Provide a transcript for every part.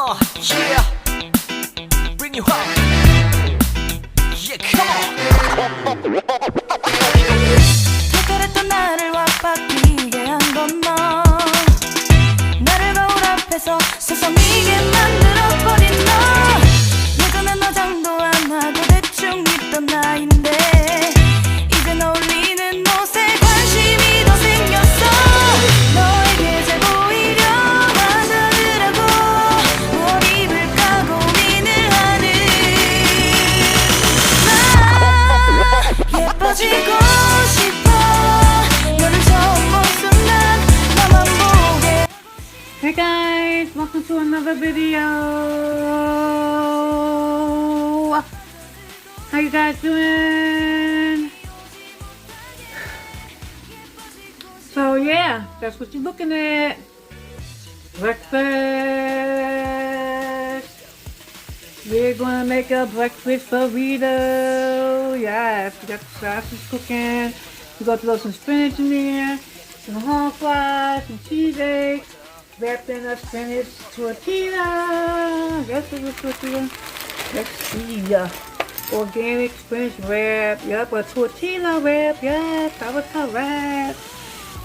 Yeah, bring you home. Yeah, come on. 특별했던 나를 와바뀌게 한 건 너. 나를 거울 앞에서 세상이게 만들어버린 너. 예전엔 화장도 안 하고 대충 입던 나인데 이젠 어울리는 옷에 관심이 더 생겼어. 너에게 잘 보이려 하더라고. 뭘 입을까 고민을 하는 나. 예뻐지고 싶어. 너를 처음 본 순간 나만 보게. Hey guys, welcome to another video. How you guys doing? So yeah, that's what you're looking at. Breakfast. We're gonna make a breakfast burrito. Yes, we got the sausage cooking. We got to throw some spinach in there, some home fries, some cheese eggs. Wrapped in a spinach tortilla. Yes, it was tortilla. Let's see. Organic spinach wrap. Yep, a tortilla wrap. Yes, that was correct.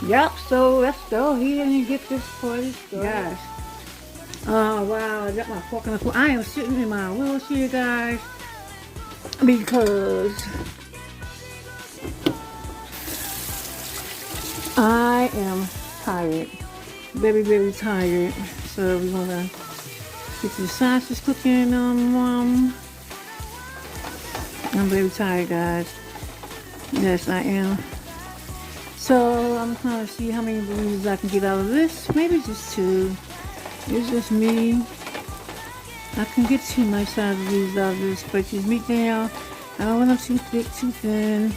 Yep, so let's go ahead and get this party started. Yes. Oh, wow. I got my fork and I am sitting in my wheelchair, guys, because I am tired. Very, very tired. So we're gonna get the sausage cooking. I'm very tired, guys. Yes, I am. So I'm trying to see how many burritos I can get out of this. Maybe just two. It's just me. I can get two nice size burritos out of this. Break this meat down. I don't want them too thick, too thin.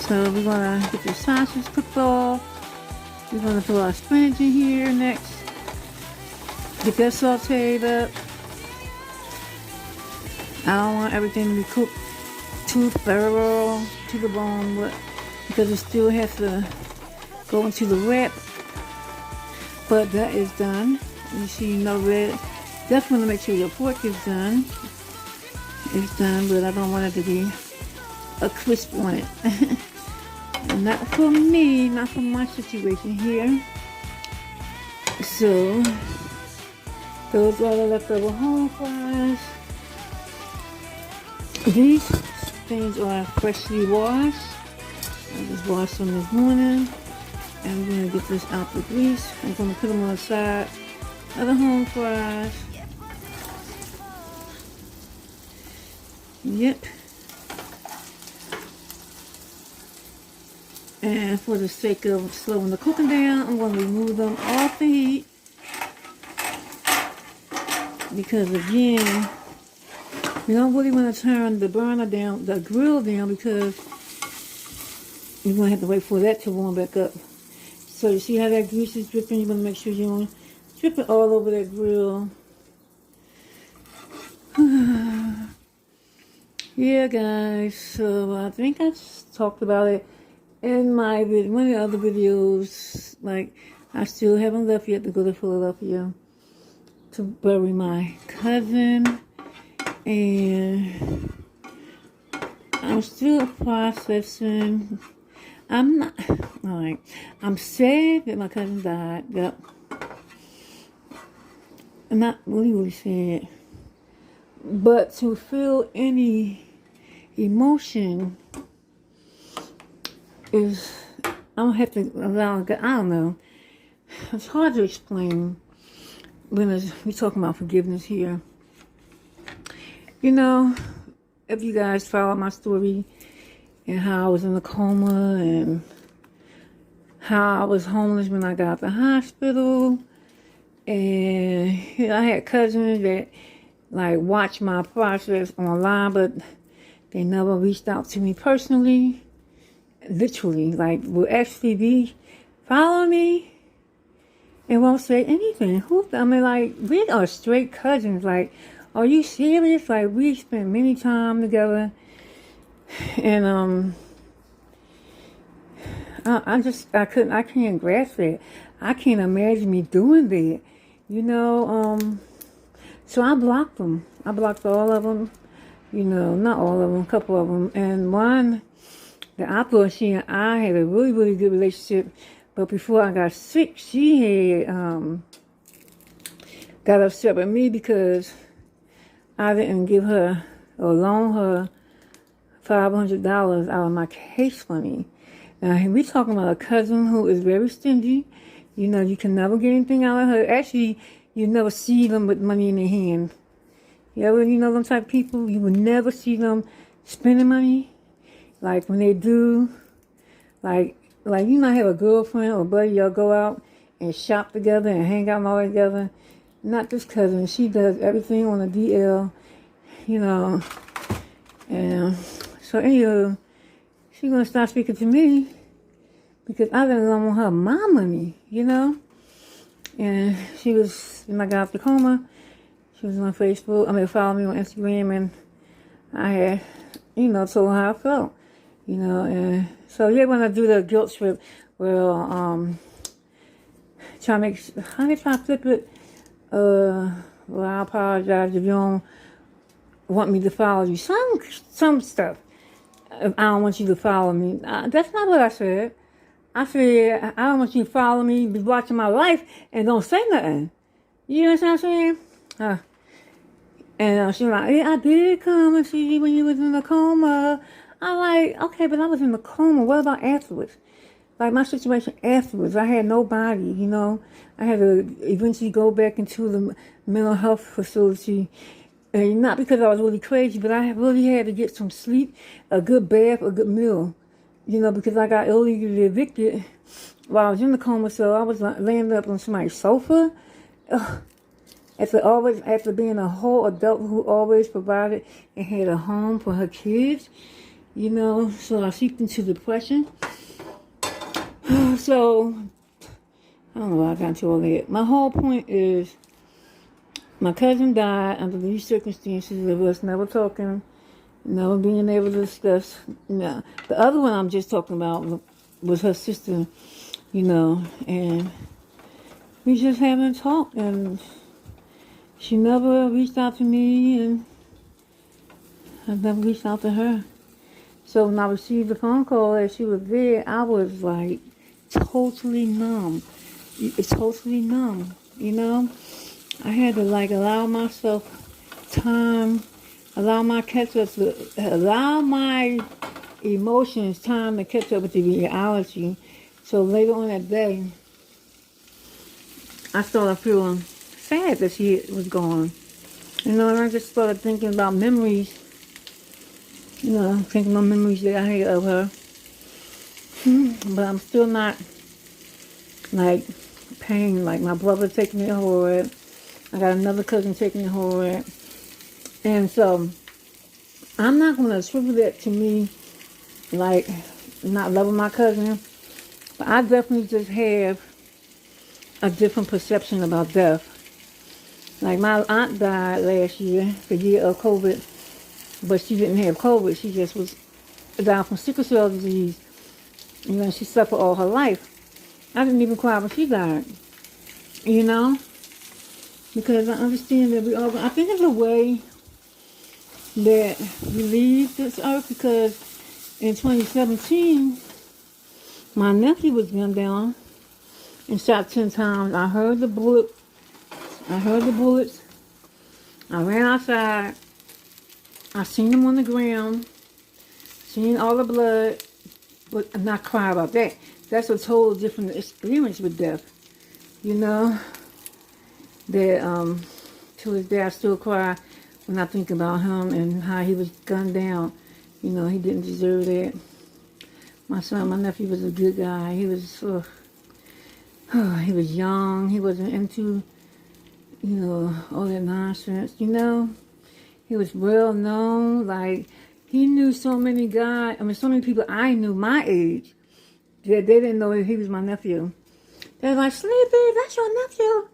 So we're gonna get the sausage cooked off. We're going to throw our spinach in here next. Get that sauteed up. I don't want everything to be cooked too thorough to the bone, but because it still has to go into the wrap. But that is done. You see no red. Definitely make sure your pork is done. It's done, but I don't want it to be a crisp on it. Not for me, not for my situation here. So, those are the leftover home fries. These things are freshly washed. I just washed them this morning. And we're going to get this out the grease. I'm going to put them on the side of the home fries. Yep. And for the sake of slowing the cooking down, I'm going to remove them off the heat. Because again, you don't really want to turn the burner down, the grill down, because you're going to have to wait for that to warm back up. So you see how that grease is dripping? You're going to make sure you don't drip it all over that grill. Yeah, guys, so I think I just talked about it in my one of the other videos. Like, I still haven't left yet to go to Philadelphia to bury my cousin, and I'm still processing. I'm not, alright, I'm sad that my cousin died. Yep. I'm not really sad, but to feel any emotion is, I don't have to allow, I don't know, it's hard to explain when we're talking about forgiveness here. You know, if you guys follow my story and how I was in a coma and how I was homeless when I got out the hospital, and you know, I had cousins that like watched my process online, but they never reached out to me personally. Literally, like, will actually be following me and won't say anything. I mean, like, we are straight cousins. Like, are you serious? Like, we spent many time together, and I can't grasp it. I can't imagine me doing that. you know. So I blocked them. I blocked all of them. You know, not all of them, a couple of them. And one that I thought she and I had a really, really good relationship. But before I got sick, she had got upset with me because I didn't give her or loan her $500 out of my case money. Now, we talking about a cousin who is very stingy. You know, you can never get anything out of her. Actually, you never see them with money in their hand. You know them type of people? You will never see them spending money. Like when they do, like you might have a girlfriend or buddy, y'all go out and shop together and hang out all together. Not this cousin. She does everything on the DL, you know. And so anyway, she's gonna start speaking to me because I didn't loan her my money, you know. And she was, when I got out the coma, she was on Facebook. Follow me on Instagram, and I had, you know, told her how I felt, you know. And so yeah, when I do the guilt trip, well, how they try to flip it? Well, I apologize if you don't want me to follow you. Some stuff. I don't want you to follow me. That's not what I said. I said, I don't want you to follow me, be watching my life, and don't say nothing. You know what I'm saying? And she was like, yeah, I did come and see you when you was in the coma. I'm like, okay, but I was in the coma. What about afterwards? Like my situation afterwards, I had nobody, you know. I had to eventually go back into the mental health facility. And not because I was really crazy, but I really had to get some sleep, a good bath, a good meal. You know, because I got illegally evicted while I was in the coma, so I was laying up on somebody's sofa. After being a whole adult who always provided and had a home for her kids, you know, so I seeped into depression. So, I don't know why I got into all that. My whole point is, my cousin died under these circumstances of us never talking, never being able to discuss. No. The other one I'm just talking about was her sister, you know, and we just haven't talked, and she never reached out to me, and I never reached out to her. So when I received the phone call that she was there, I was like totally numb. It's totally numb, you know. I had to like allow myself time, allow my emotions time to catch up with the reality. So later on that day, I started feeling sad that she was gone. You know, and I just started thinking about memories. You know, thinking about memories that I had of her. But I'm still not like paying. Like my brother taking me to Horror. I got another cousin taking me to Horror. And so I'm not going to attribute that to me like not loving my cousin. But I definitely just have a different perception about death. Like my aunt died last year, the year of COVID, but she didn't have COVID. She just was died from sickle cell disease. You know, she suffered all her life. I didn't even cry when she died. You know, because I understand that we all. I think it's a way that we leave this earth, because in 2017, my nephew was gunned down and shot 10 times. I heard the bullets. I ran outside. I seen him on the ground. Seen all the blood. But I'm not crying about that. That's a total different experience with death. You know? That, to this day I still cry when I think about him and how he was gunned down. You know, he didn't deserve that. My nephew was a good guy. He was, he was young. He wasn't into, you know, all that nonsense, you know. He was well known. Like, he knew so many guys, so many people I knew my age, that they didn't know he was my nephew. They were like, Sleepy, that's your nephew.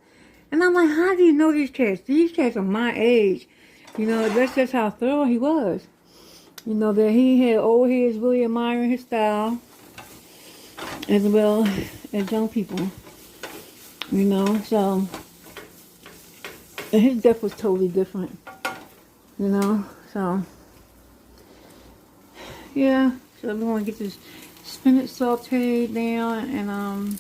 And I'm like, how do you know these cats? These cats are my age. You know, that's just how thorough he was. You know, that he had old heads really admiring his style, as well as young people. You know, so And his death was totally different, you know. So yeah, so we want to get this spinach sauteed down, and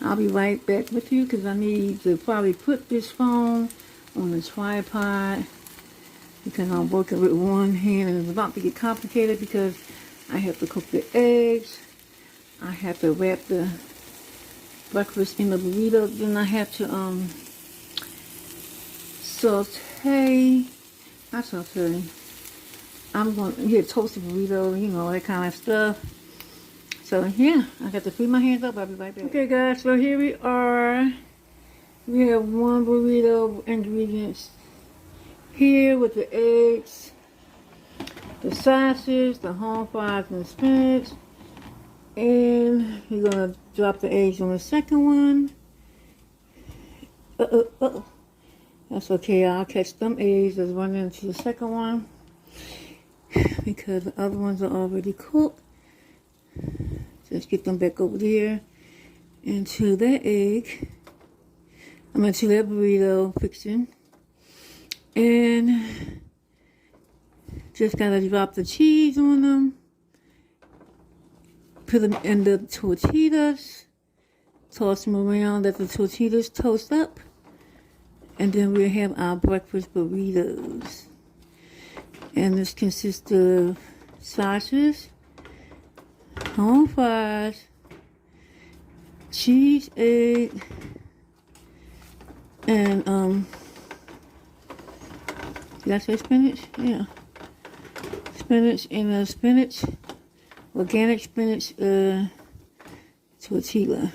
I'll be right back with you because I need to probably put this phone on the tripod because I'm working with one hand and it's about to get complicated because I have to cook the eggs, I have to wrap the breakfast in the burrito, then I have to I'm going to get toasted burrito, you know, that kind of stuff. So yeah, I got to free my hands up. I'll be right back. Okay guys, so here we are. We have one burrito ingredients here with the eggs, the sausage, the home fries, and the spinach. And you're gonna drop the eggs on the second one. That's okay, I'll catch them eggs that's running into the second one because the other ones are already cooked. Just get them back over there into that egg. I'm into that burrito fixing. And just gotta drop the cheese on them. Put them in the tortillas. Toss them around, let the tortillas toast up. And then we'll have our breakfast burritos. And this consists of sausage, home fries, cheese, egg, and did I say spinach? Yeah. Spinach and spinach, organic spinach tortilla.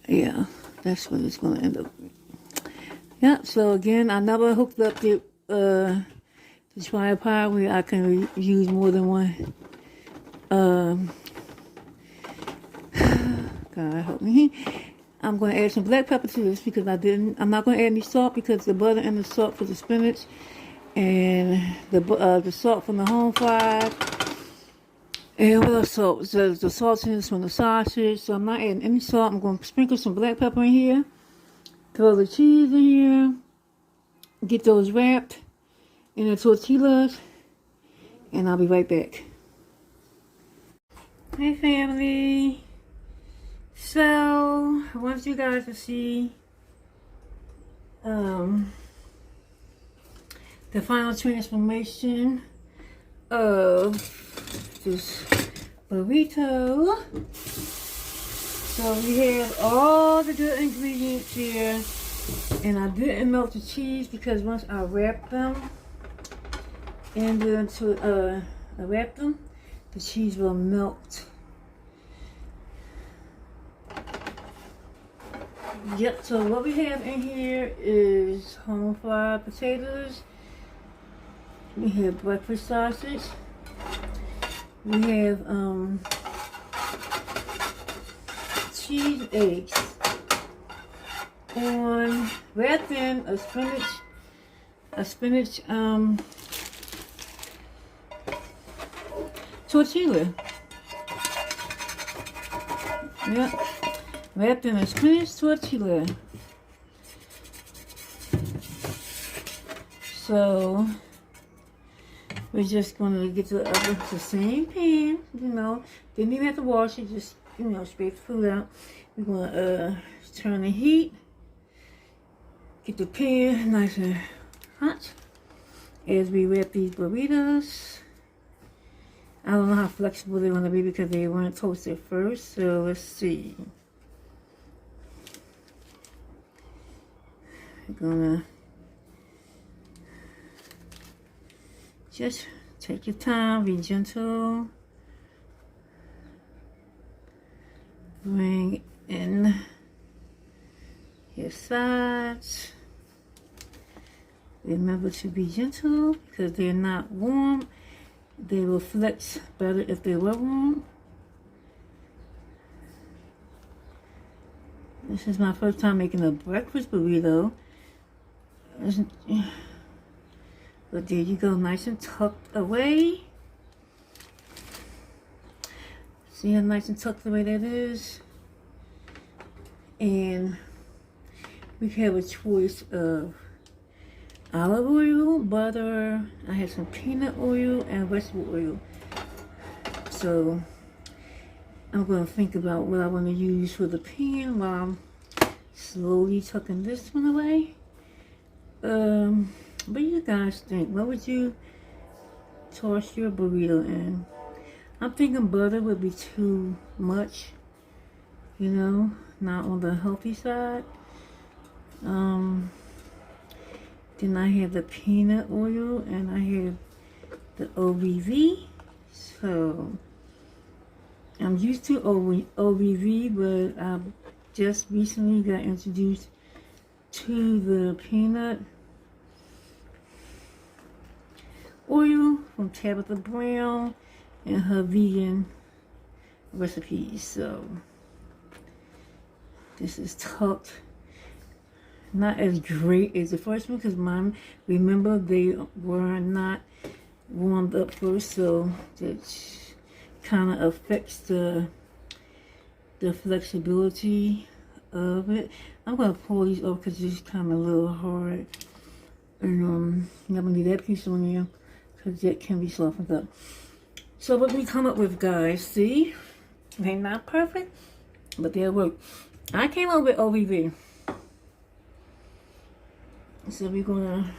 Yeah, that's what it's gonna end up with. Yeah, so again, I never hooked up the tripod where I can use more than one. God help me. I'm going to add some black pepper to this because I'm not going to add any salt because the butter and the salt for the spinach and the salt from the home fries. And what else salt? The saltiness from the sausage. So I'm not adding any salt. I'm going to sprinkle some black pepper in here. Throw the cheese in here. Get those wrapped in the tortillas. And I'll be right back. Hey family. So, I want you guys to see the final transformation of this burrito. So we have all the good ingredients here, and I didn't melt the cheese because once I wrap them and then the cheese will melt. Yep, so what we have in here is HomeFried potatoes. We have breakfast sausage. We have cheese eggs on wrapped in a spinach tortilla. Yep. Wrapped in a spinach tortilla. So we're just gonna get the same pan, you know. Didn't even have to wash it, just scrape the food out. We're gonna turn the heat, get the pan nice and hot as we wrap these burritos. I don't know how flexible they're gonna be because they weren't toasted first, so let's see. We're gonna just take your time, be gentle. Bring in your sides. Remember to be gentle because they're not warm. They will flex better if they were warm. This is my first time making a breakfast burrito. But there you go, nice and tucked away. See how nice and tucked away that is? And we have a choice of olive oil, butter. I have some peanut oil and vegetable oil. So I'm going to think about what I want to use for the pan while I'm slowly tucking this one away. What do you guys think? What would you toss your burrito in? I'm thinking butter would be too much, you know, not on the healthy side. Then I have the peanut oil and I have the OBV. So I'm used to OBV, but I just recently got introduced to the peanut oil from Tabitha Brown and her vegan recipes. So this is tucked, not as great as the first one because mine, remember, they were not warmed up first, so that kind of affects the flexibility of it. I'm gonna pull these off because it's kind of a little hard, and I'm gonna leave that piece on there because that can be softened up. So what we come up with, guys, see, they're not perfect, but they'll work. I came up with OVV, so we're gonna,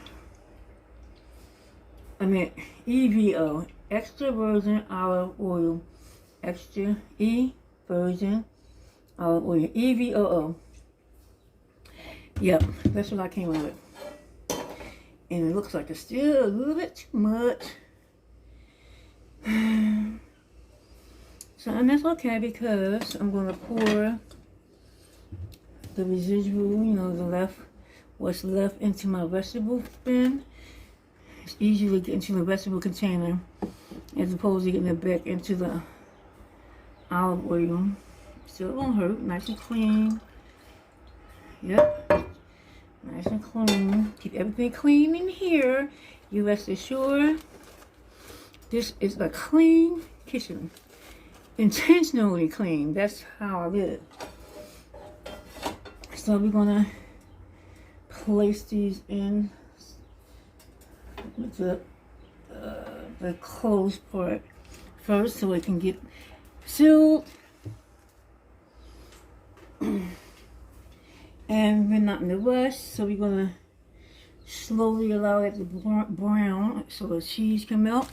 EVO, extra virgin olive oil, extra virgin olive oil, EVOO. Yep, that's what I came up with. And it looks like it's still a little bit too much. So, and that's okay because I'm going to pour the residual, you know, what's left into my vegetable bin. It's easier to get into the vegetable container as opposed to getting it back into the olive oil. So it won't hurt. Nice and clean. Yep. Nice and clean. Keep everything clean in here. You rest assured this is a clean kitchen. Intentionally clean. That's how I live. So we're gonna place these in with the closed part first so it can get sealed. And we're not in a rush, so we're gonna slowly allow it to brown so the cheese can melt.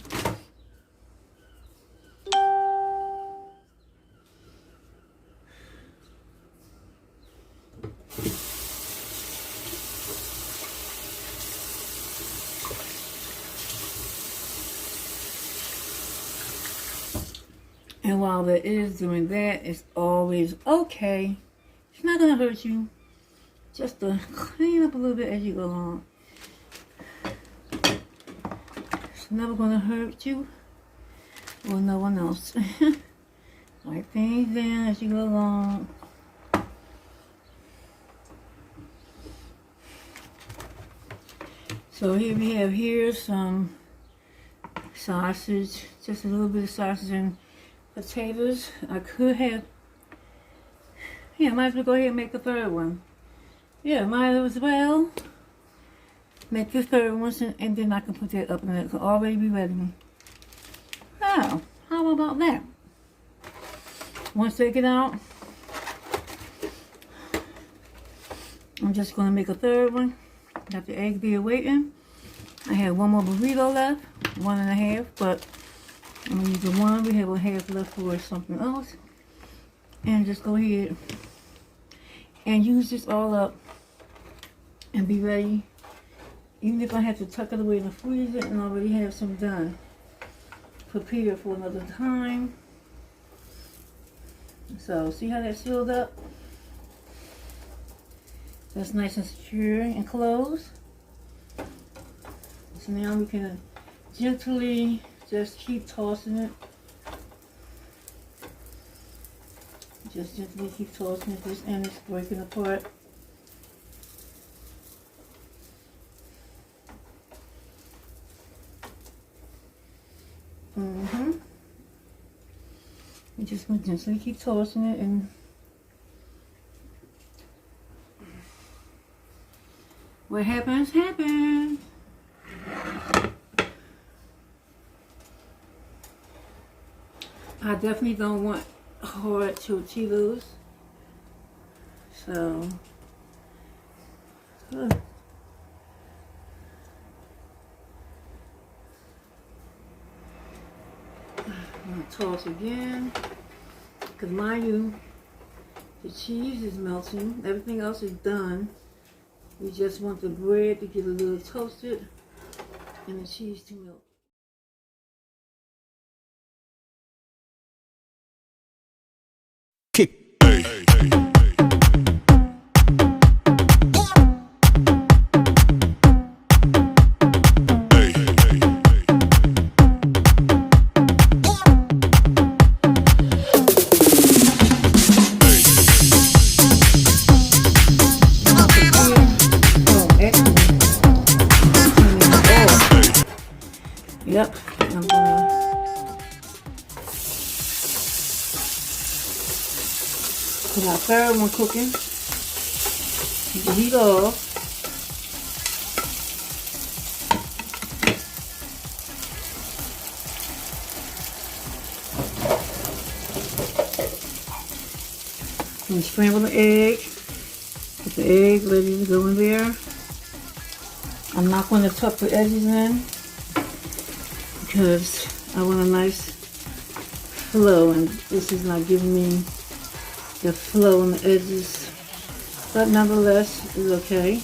And while it is doing that, it's always okay. It's not gonna hurt you. Just to clean up a little bit as you go along. It's never gonna hurt you or no one else. Wipe things down as you go along. So here we have some sausage, just a little bit of sausage and potatoes. I could have, might as well go ahead and make the third one. Yeah, might as well make the third one, and then I can put that up and it can already be ready. Oh, how about that? Once they get out, I'm just going to make a third one. Got the egg there waiting. I have one more burrito left, 1.5, but I'm going to use the one. We have a half left for something else. And just go ahead and use this all up and be ready. Even if I have to tuck it away in the freezer and already have some done. Prepare for another time. So, see how that's sealed up? That's nice and secure and closed. So now we can gently just keep tossing it. Just gently keep tossing it. This end is breaking apart. You just want to gently keep tossing it and What happens, happens. I definitely don't want hard tortillas. So, I'm gonna toss again. Because mind you, the cheese is melting. Everything else is done. We just want the bread to get a little toasted and the cheese to melt. Kick. Yep, I'm gonna put our third one cooking. Keep the heat off. And scramble the egg. Put the egg ready to go in there. I'm not going to tuck the edges in because I want a nice flow, and this is not giving me the flow on the edges, but nonetheless it's okay.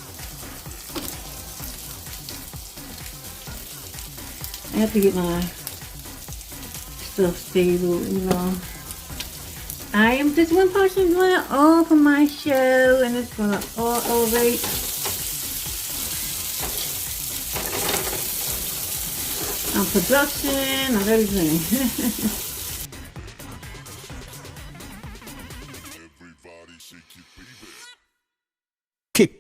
I have to get my stuff stable, you know. I am just one person doing it all for my show, and it's gonna all elevate. On production, on everything. Kick.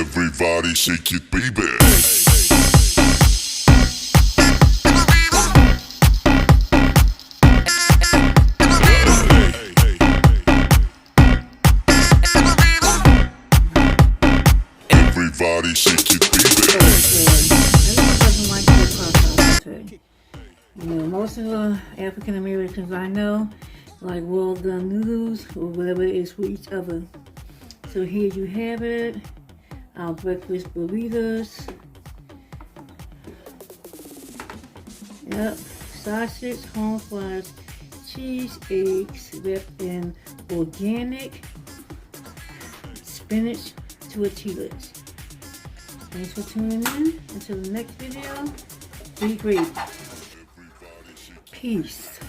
Everybody shake it, baby. Everybody shake it, baby. Everyone doesn't like this saute. You know, most of the African Americans I know like well done noodles or whatever it is for each other. So here you have it. Our breakfast burritos. Yep, sausage, home fried, cheese, eggs wrapped in organic spinach tortillas. Thanks for tuning in. Until the next video, be great. Peace.